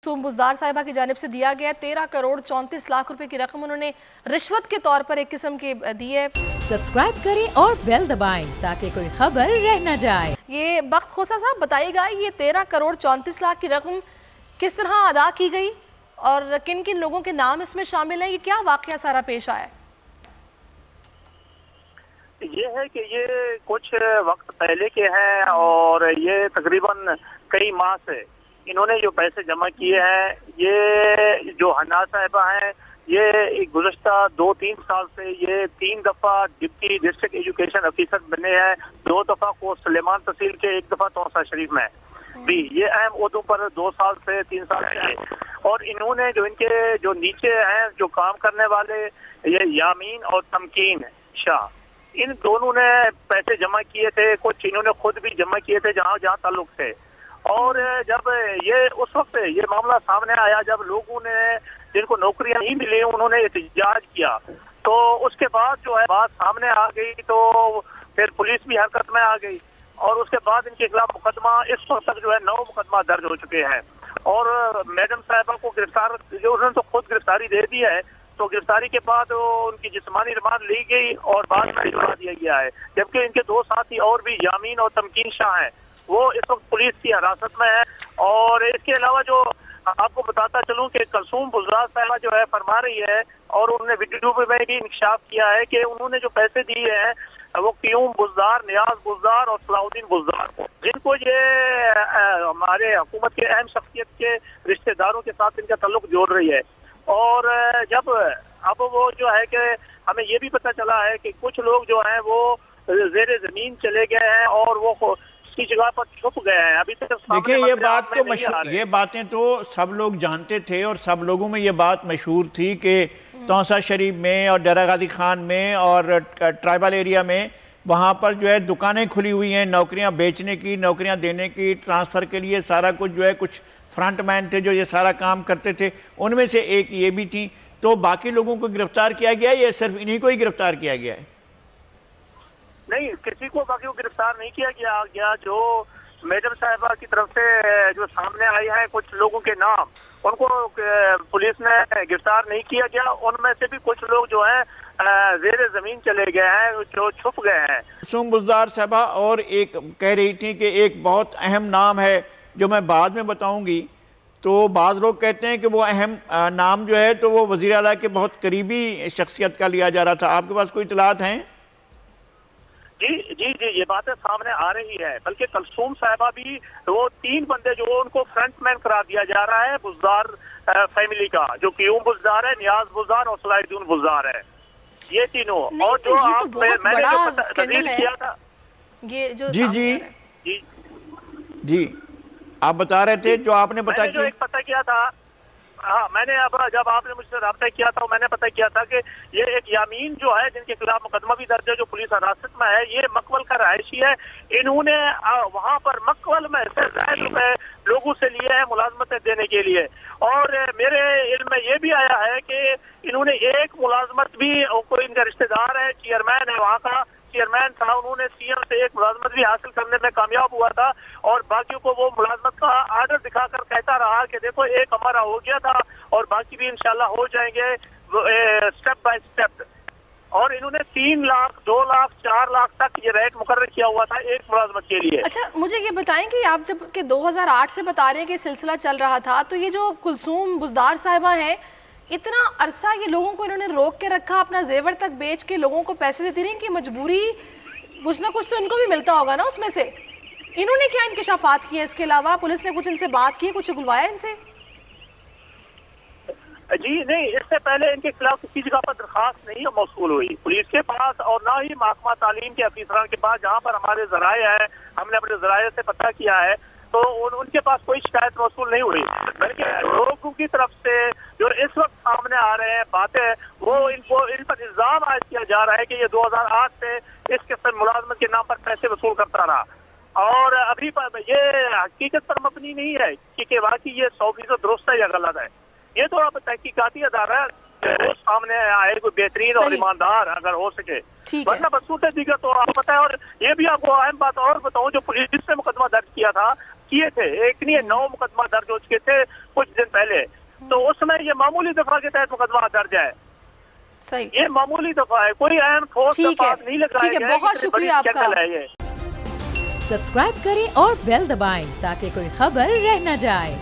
मासूम बुज़दार साहिबा की जानिब से दिया गया 13 करोड़ 34 लाख रुपए की रकम उन्होंने रिश्वत के तौर पर एक किस्म की दी है। सब्सक्राइब करें और बेल दबाएं ताकि कोई खबर रह न जाए। ये बख्त खोसा साहब बताइएगा, ये 13 करोड़ 34 लाख की रकम किस तरह अदा की गई और किन किन लोगों के नाम इसमें शामिल हैं, ये क्या वाकया सारा पेश आया है? ये है कि ये कुछ वक्त पहले के हैं और ये तकरीबन कई माह से इन्होंने जो पैसे जमा किए हैं, ये जो हन्ना साहिबा हैं, ये गुज़श्ता 2-3 साल से ये 3 दफ़ा डिप्टी डिस्ट्रिक्ट एजुकेशन ऑफिसर बने हैं, 2 दफ़ा को सुलेमान तहसील के, 1 दफ़ा तौसा शरीफ में भी ये अहम ओहदों पर 2 साल से 3 साल से हैं। और इन्होंने जो इनके जो नीचे हैं जो काम करने वाले, ये यामीन और तमकीन शाह, इन दोनों ने पैसे जमा किए थे, कुछ इन्होंने खुद भी जमा किए थे जहाँ जहाँ ताल्लुक थे। और जब ये उस वक्त ये मामला सामने आया जब लोगों ने जिनको नौकरियां नहीं मिली उन्होंने एहतजाज किया, तो उसके बाद जो है बात सामने आ गई, तो फिर पुलिस भी हरकत में आ गई और उसके बाद इनके खिलाफ मुकदमा इस वक्त तक जो है 9 मुकदमा दर्ज हो चुके हैं। और मैडम साहिबा को गिरफ्तार जो उन्होंने तो खुद गिरफ्तारी दे दी है, तो गिरफ्तारी के बाद उनकी जिस्मानी रिमांड ली गई और बाद में भिजवा दिया गया है। जबकि इनके 2 साथी और भी यामीन और तमकीन शाह हैं, वो इस वक्त पुलिस की हिरासत में है। और इसके अलावा जो आपको बताता चलूं कि कुलसूम बुज़दार साहिबा जो है फरमा रही है और उन्होंने वीडियो में भी इंकशाफ किया है कि उन्होंने जो पैसे दिए हैं वो क्यूम बुज़दार, नियाज बुज़दार और सलाउद्दीन बुज़दार को, जिनको ये हमारे हुकूमत के अहम शख्सियत के रिश्तेदारों के साथ इनका ताल्लुक जोड़ रही है। और जब अब वो जो है कि हमें ये भी पता चला है कि कुछ लोग जो हैं वो ज़ेरे ज़मीन चले गए हैं और वो की जगह पर छुप गए हैं। अभी तक देखिए ये बातें तो सब लोग जानते थे और सब लोगों में ये बात मशहूर थी कि तौसा शरीफ में और डेरा गाजी खान में और ट्राइबल एरिया में वहाँ पर जो है दुकानें खुली हुई हैं नौकरियाँ बेचने की, नौकरियाँ देने की, ट्रांसफ़र के लिए सारा कुछ जो है, कुछ फ्रंट मैन थे जो ये सारा काम करते थे, उनमें से एक ये भी थी। तो बाकी लोगों को गिरफ्तार किया गया है या सिर्फ इन्हीं को ही गिरफ्तार किया गया है? नहीं, किसी को बाकी को गिरफ्तार नहीं किया गया। जो मैडम साहिबा की तरफ से जो सामने आई है कुछ लोगों के नाम, उनको पुलिस ने गिरफ्तार नहीं किया गया। उनमें से भी कुछ लोग जो हैं ज़ेरे ज़मीन चले गए हैं, जो छुप गए हैं। कुलसूम बुज़दार साहिबा और एक कह रही थी कि एक बहुत अहम नाम है जो मैं बाद में बताऊंगी, तो बाज़ लोग कहते हैं कि वो अहम नाम जो है तो वो वज़ीर आला के बहुत करीबी शख्सियत का लिया जा रहा था। आपके पास कोई इत्तलात हैं? जी, ये बातें सामने आ रही है। बल्कि कुलसूम साहिबा भी वो 3 बंदे जो उनको फ्रंटमैन करार दिया जा रहा है बुज़दार फैमिली का, जो क्यूम बुज़दार है, नियाज बुज़दार और सलाउद्दीन बुज़दार है, ये तीनों। और जो आप मैंने जो तस्दीक किया था ये जो जी आप बता रहे थे जो आपने बताया जो एक पता किया था। हाँ, मैंने अब जब आपने मुझसे रब्ता किया था मैंने पता किया था कि ये एक यामीन जो है जिनके खिलाफ मुकदमा भी दर्ज है, जो पुलिस हिरासत में है, ये मकवल का रहायशी है। इन्होंने वहाँ पर मकवल में से ज़ायद रुपए लोगों से लिए हैं मुलाजमतें देने के लिए। और मेरे इल्म में ये भी आया है कि इन्होंने एक मुलाजमत भी, कोई इनका रिश्तेदार है, चेयरमैन है वहाँ का, चेयरमैन था, उन्होंने सीएम से एक मुलाजमत भी हासिल करने में कामयाब हुआ था और बाकियों को वो मुलाजमत का आर्डर दिखाकर कहता रहा कि देखो एक हमारा हो गया था और बाकी भी इंशाल्लाह हो जाएंगे स्टेप बाय स्टेप। और इन्होंने 3 लाख, 2 लाख, 4 लाख तक ये रेट मुकर्रर किया हुआ था एक मुलाजमत के लिए। अच्छा, मुझे ये बताएं कि आप जब के 2008 से बता रहे हैं कि सिलसिला चल रहा था, तो ये जो कुलसूम बुज़दार साहिबा हैं, इतना अरसा ये लोगों को इन्होंने रोक के रखा, अपना जेवर तक बेच के लोगों को पैसे देती रही। इनकी मजबूरी कुछ ना कुछ तो इनको भी मिलता होगा ना उसमें से। इन्होंने क्या इंकशाफात किए? इसके अलावा पुलिस ने कुछ इनसे बात की, कुछ उगलवाया इनसे? जी नहीं, इससे पहले इनके खिलाफ किसी जगह पर दरखास्त नहीं मौसूल हुई पुलिस के पास और ना ही महकमा तालीम के अफसरान के पास, जहाँ पर हमारे ज़राए हैं, हमने अपने ज़राए से पता किया है, तो उनके पास कोई शिकायत मौसूल नहीं हुई। बल्कि लोगों की तरफ से जो इस वक्त सामने आ रहे हैं बातें, वो इन पर इल्ज़ाम आयद किया जा रहा है कि ये 2008 से इस किस्म मुलाजमत के नाम पर पैसे वसूल करता रहा। और अभी ये हकीकत पर मबनी नहीं है कि वाकई ये 100% दुरुस्त है या गलत है। ये तो अब तहकीकाती अदारा सामने आए कोई बेहतरीन और ईमानदार अगर हो सके, वरना बसूत दीगर तो आप पता है। और ये भी आपको अहम बात और बताऊं, जो पुलिस ने मुकदमा दर्ज किया था کیے تھے، ایک نہیں 9 مقدمہ درج ہو چکے تھے کچھ دن پہلے، تو اس میں یہ معمولی دفعہ کے تحت مقدمہ درج ہے. صحیح، یہ معمولی دفعہ ہے، کوئی اہم ٹھوس بات نہیں لگایا گیا. بہت شکریہ آپ کا. سبسکرائب کریں اور بیل دبائیں تاکہ کوئی خبر رہ نہ جائے.